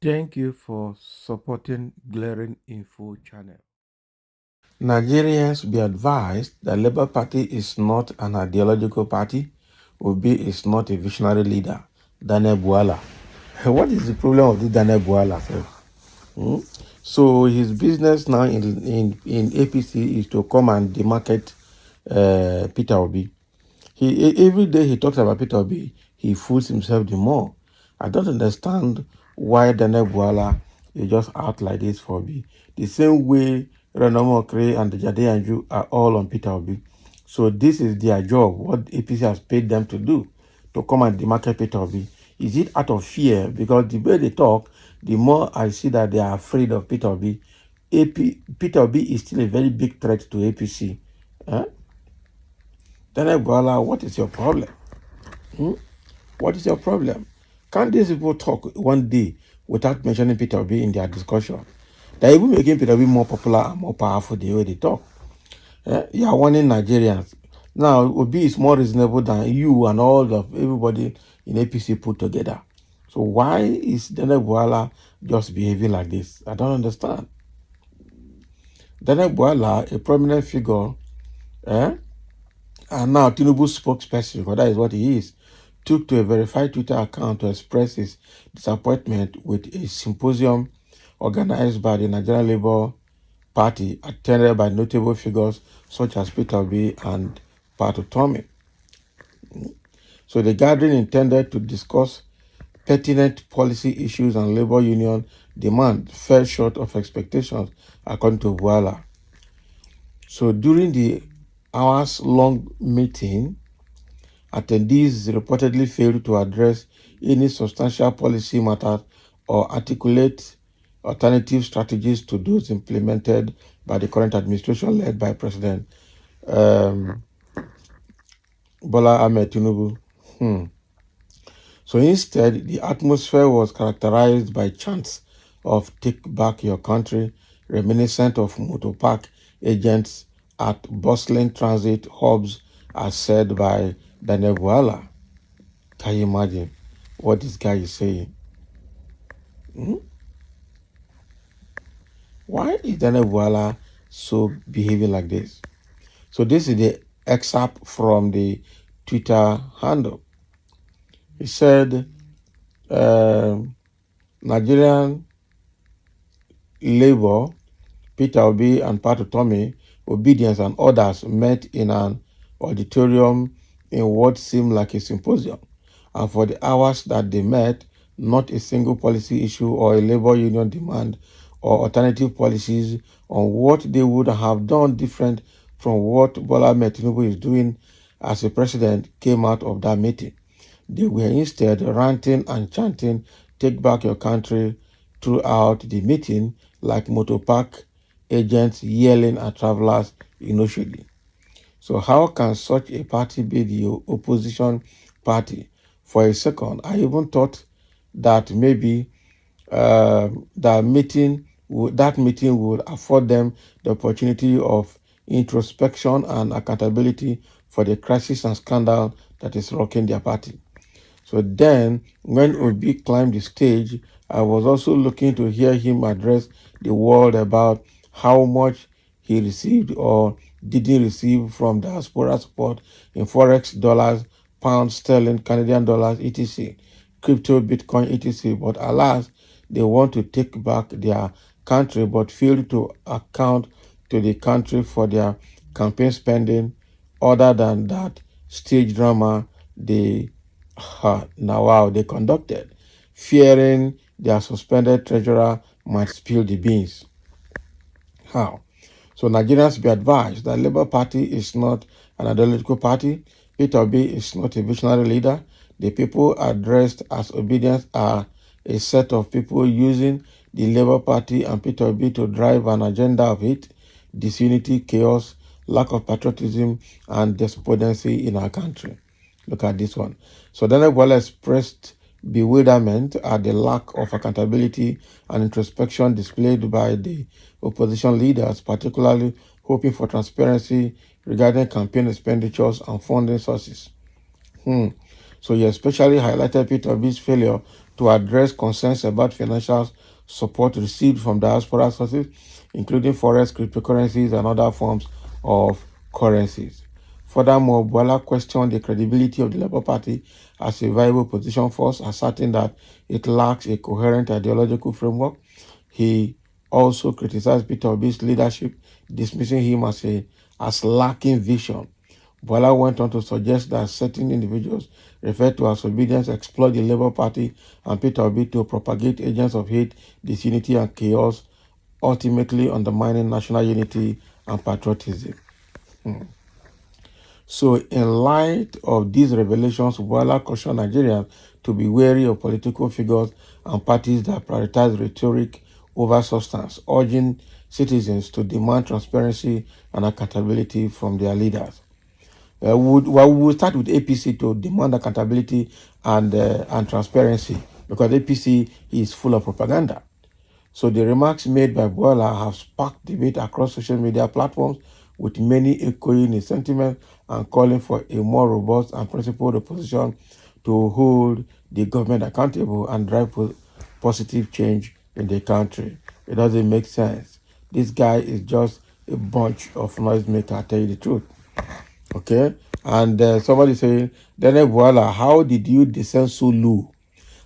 Thank you for supporting Glaring Info channel. Nigerians be advised that Labour Party is not an ideological party. Obi is not a visionary leader. Daniel Bwala. What is the problem of this Daniel Bwala? Hmm? So his business now in APC is to come and demarket Peter Obi. Every day he talks about Peter Obi, he fools himself the more. I don't understand why Daniel Bwala is just out like this for Obi. The same way Renomo Okre and Jade Anju are all on Peter Obi. So this is their job, what APC has paid them to do, to come and demarket Peter Obi. Is it out of fear? Because the way they talk, the more I see that they are afraid of Peter Obi. Peter Obi is still a very big threat to APC. Eh? Daniel Bwala, what is your problem? What is your problem? Can't these people talk one day without mentioning Peter Obi in their discussion? They're even making Peter Obi more popular and more powerful the way they talk. You are warning Nigerians. Now, Obi is more reasonable than you and all of everybody in APC put together. So why is Daniel Bwala just behaving like this? I don't understand. Daniel Bwala, a prominent figure, and now Tinubu's spokesperson, because that is what he is, took to a verified Twitter account to express his disappointment with a symposium organized by the Nigerian Labour Party, attended by notable figures such as Peter Obi and Patu Tommy. So the gathering intended to discuss pertinent policy issues and labor union demand fell short of expectations, according to Bwala. So during the hours-long meeting, attendees reportedly failed to address any substantial policy matters or articulate alternative strategies to those implemented by the current administration led by President Bola Ahmed Tinubu. So instead, the atmosphere was characterized by chants of "Take back your country," reminiscent of motor park agents at bustling transit hubs, as said by Daniel Bwala. Can you imagine what this guy is saying? Why is Daniel Bwala so behaving like this? So this is the excerpt from the Twitter handle. He said, Nigerian Labour, Peter Obi and Patu Tommy, Obedience and others met in an auditorium in what seemed like a symposium. And for the hours that they met, not a single policy issue or a labor union demand or alternative policies on what they would have done different from what Bola Ahmed Tinubu is doing as a president came out of that meeting. They were instead ranting and chanting, "Take back your country," throughout the meeting, like motor park agents yelling at travelers initially. So how can such a party be the opposition party? For a second, I even thought that maybe that meeting would afford them the opportunity of introspection and accountability for the crisis and scandal that is rocking their party. So then, when Obi climbed the stage, I was also looking to hear him address the world about how much he received or didn't receive from diaspora support in forex, dollars, pounds, sterling, Canadian dollars, etc., crypto, Bitcoin, etc. But alas, they want to take back their country but fail to account to the country for their campaign spending. Other than that stage drama they conducted, fearing their suspended treasurer might spill the beans. How? So Nigerians be advised that Labour Party is not an ideological party. Peter Obi is not a visionary leader. The people addressed as obedience are a set of people using the Labour Party and Peter Obi to drive an agenda of hate, disunity, chaos, lack of patriotism, and despondency in our country. Look at this one. So Daniel Bwala expressed bewilderment at the lack of accountability and introspection displayed by the opposition leaders, particularly hoping for transparency regarding campaign expenditures and funding sources. So he especially highlighted Peter Obi's failure to address concerns about financial support received from diaspora sources, including forex, cryptocurrencies, and other forms of currencies. Furthermore, Bwala questioned the credibility of the Labour Party as a viable opposition force, asserting that it lacks a coherent ideological framework. He also criticized Peter Obi's leadership, dismissing him as lacking vision. Bwala went on to suggest that certain individuals referred to as obedience exploit the Labour Party and Peter Obi to propagate agents of hate, disunity, and chaos, ultimately undermining national unity and patriotism. So, in light of these revelations, Bwala cautioned Nigerians to be wary of political figures and parties that prioritize rhetoric over substance, urging citizens to demand transparency and accountability from their leaders. We will start with APC to demand accountability and transparency, because APC is full of propaganda. So the remarks made by Bwala have sparked debate across social media platforms, with many echoing his sentiment and calling for a more robust and principled opposition to hold the government accountable and drive positive change in the country. It doesn't make sense. This guy is just a bunch of noisemaker, I tell you the truth. Okay? And somebody saying, Daniel Bwala, how did you descend so low?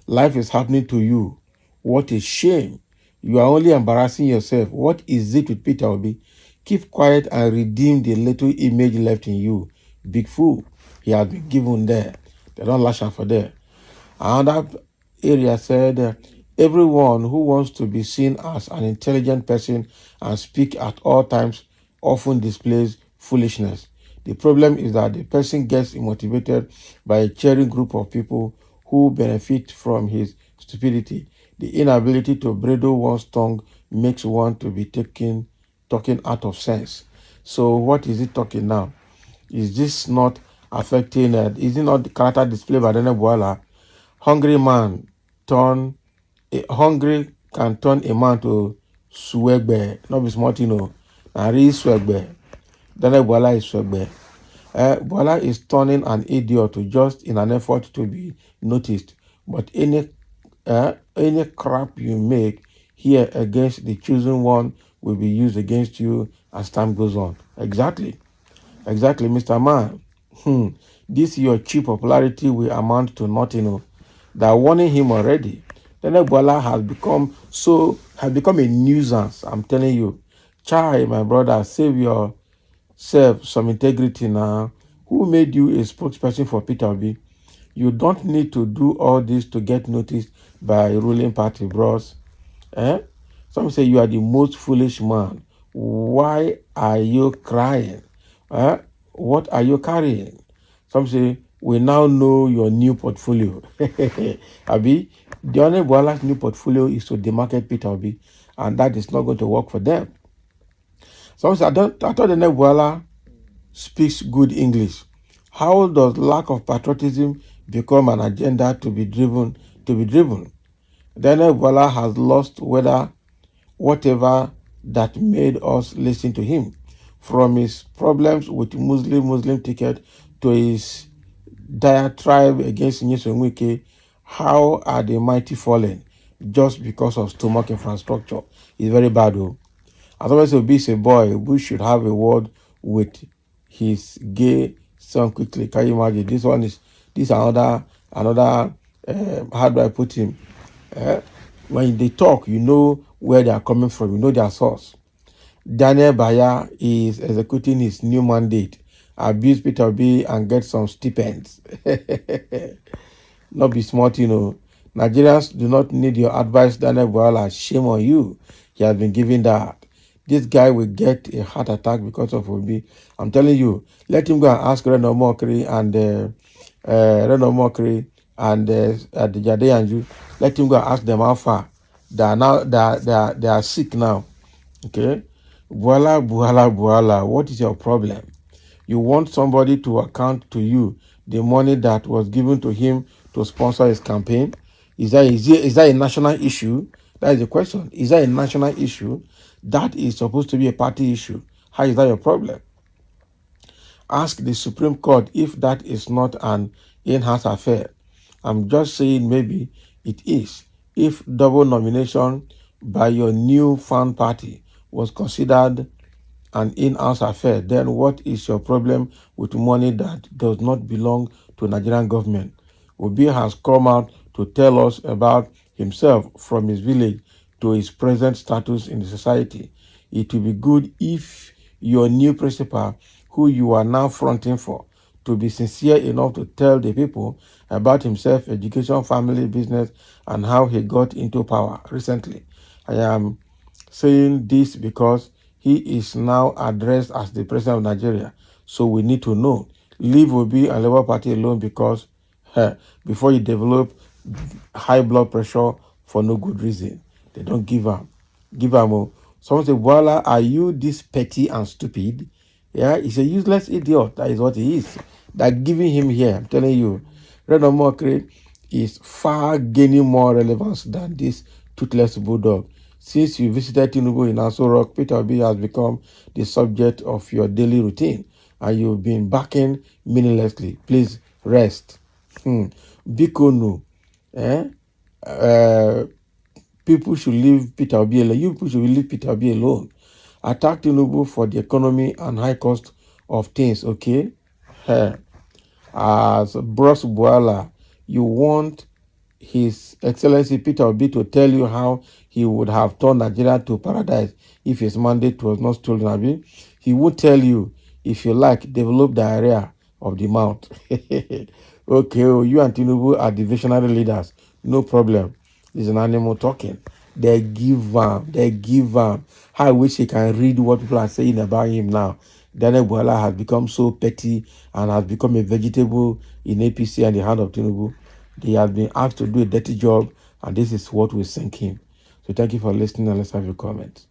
Life is happening to you. What a shame. You are only embarrassing yourself. What is it with Peter Obi? Keep quiet and redeem the little image left in you. Big fool. He has been given there. They don't lash out for there. Another area said, everyone who wants to be seen as an intelligent person and speak at all times often displays foolishness. The problem is that the person gets motivated by a cheering group of people who benefit from his stupidity. The inability to bridle one's tongue makes one to be talking out of sense. So what is it talking now? Is this not affecting, is it not the character display by Daniel Bwala? Hungry man hungry can turn a man to swagbe, not be smart, and real swagbe. Daniel Bwala is swagbe. Bwala is turning an idiot to just in an effort to be noticed. But any crap you make here against the chosen one will be used against you as time goes on. Exactly, Mr. Man. This your cheap popularity will amount to nothing. They're warning him already. Daniel Bwala has become a nuisance. I'm telling you. Chai, my brother, save yourself some integrity now. Who made you a spokesperson for Peter Obi? You don't need to do all this to get noticed by ruling party, bros. Eh? Some say you are the most foolish man. Why are you crying? Eh? What are you carrying? Some say, we now know your new portfolio. Abi, the only Bwala's new portfolio is to demarket Peter Obi, and that is not going to work for them. Some say, I thought the Bwala speaks good English. How does lack of patriotism become an agenda to be driven? Daniel Bwala has lost whatever that made us listen to him, from his problems with Muslim ticket to his diatribe against Nyesom Wike. How are the mighty fallen just because of stomach infrastructure? It's very bad, though. As always, Obi is a boy who should have a word with his gay son quickly. Can you imagine? This another how do I put him? When they talk, you know where they are coming from, you know their source. Daniel Baya is executing his new mandate. Abuse Peter B and get some stipends. Not be smart, Nigerians do not need your advice, Daniel Bwala. Shame on you. He has been giving that. This guy will get a heart attack because of Obi. I'm telling you, let him go and ask Reno Mokri and the Jade Anju. Let him go and ask them how far. They are sick now. Okay? Bwala, what is your problem? You want somebody to account to you the money that was given to him to sponsor his campaign? Is that a national issue? That is the question. Is that a national issue? That is supposed to be a party issue. How is that your problem? Ask the Supreme Court if that is not an in-house affair. I'm just saying maybe it is. If double nomination by your new found party was considered an in-house affair, then what is your problem with money that does not belong to Nigerian government? Obi has come out to tell us about himself from his village to his present status in the society. It will be good if your new principal, who you are now fronting for, to be sincere enough to tell the people about himself, education, family, business, and how he got into power recently. I am saying this because he is now addressed as the president of Nigeria. So we need to know. Leave Obi and Labour Party alone because before you develop high blood pressure for no good reason. They don't give up. Give up. Oh. Someone say, Bwala, are you this petty and stupid? Yeah, he's a useless idiot. That is what he is. That giving him here, I'm telling you, Red Mokri is far gaining more relevance than this toothless bulldog. Since you visited Tinubu in Aso Rock, Peter Obi has become the subject of your daily routine and you've been backing meaninglessly. Please rest. Bikonu. Eh? People should leave Peter Obi alone. You people should leave Peter Obi alone. Attack Tinubu for the economy and high cost of things, okay? As Bros Bwala, you want His Excellency Peter Obi to tell you how he would have turned Nigeria to paradise if his mandate was not stolen. Abi. He would tell you, if you like, develop diarrhea of the mouth. Okay, oh, you and Tinubu are the visionary leaders. No problem. It's an animal talking. They give up. They give up. I wish he can read what people are saying about him now. Daniel Bwala has become so petty and has become a vegetable in APC and the hand of Tinubu. They have been asked to do a dirty job, and this is what will sink him. So thank you for listening, and let's have your comments.